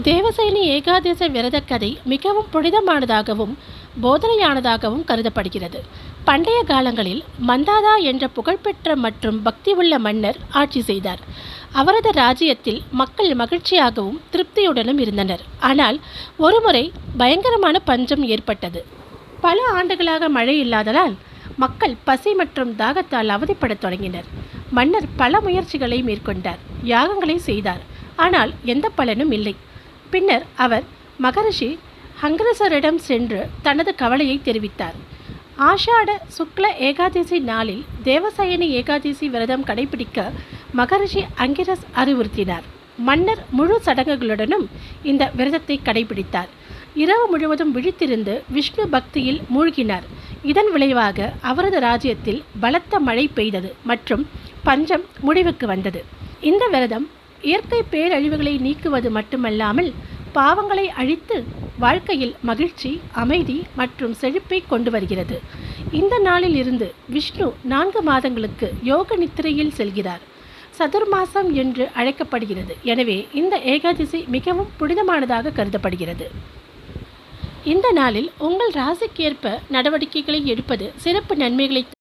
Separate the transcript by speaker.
Speaker 1: தேவசேனி ஏகாதச விரத கதை மிகவும் புனிதமானதாகவும் போதனையானதாகவும் கருதப்படுகிறது. பண்டைய காலங்களில் மந்தாதா என்ற புகழ்பெற்ற மற்றும் பக்தி உள்ள மன்னர் ஆட்சி செய்தார். அவரது ராஜ்யத்தில் மக்கள் மகிழ்ச்சியாகவும் திருப்தியுடனும் இருந்தனர். ஆனால் ஒருமுறை பயங்கரமான பஞ்சம் ஏற்பட்டது. பல ஆண்டுகளாக மழை இல்லாததால் மக்கள் பசி மற்றும் தாகத்தால் அவதிப்படத் தொடங்கினர். மன்னர் பல முயற்சிகளை மேற்கொண்டார், யாகங்களை செய்தார், ஆனால் எந்த பலனும் இல்லை. பின்னர் அவர் மகரிஷி ஹங்கிரசரிடம் சென்று தனது கவலையை தெரிவித்தார். ஆஷாட சுக்ல ஏகாதசி நாளில் தேவசயனி ஏகாதசி விரதம் கடைபிடிக்க மகரிஷி அங்கிரஸ் அறிவுறுத்தினார். மன்னர் முழு சடங்குகளுடனும் இந்த விரதத்தை கடைபிடித்தார். இரவு முழுவதும் விழித்திருந்து விஷ்ணு பக்தியில் மூழ்கினார். இதன் விளைவாக அவரது ராஜ்யத்தில் பலத்த மழை பெய்தது மற்றும் பஞ்சம் முடிவுக்கு வந்தது. இந்த விரதம் இயற்கை பேரழிவுகளை நீக்குவது மட்டுமல்லாமல் பாவங்களை அழித்து வாழ்க்கையில் மகிழ்ச்சி, அமைதி மற்றும் செழிப்பை கொண்டு வருகிறது. இந்த நாளில் இருந்து விஷ்ணு 4 மாதங்களுக்கு யோக நித்திரையில் செல்கிறார். சதுர்மாசம் என்று அழைக்கப்படுகிறது. எனவே இந்த ஏகாதசி மிகவும் புனிதமானதாக கருதப்படுகிறது. இந்த நாளில் உங்கள் ராசிக்கேற்ப நடவடிக்கைகளை எடுப்பது சிறப்பு நன்மைகளை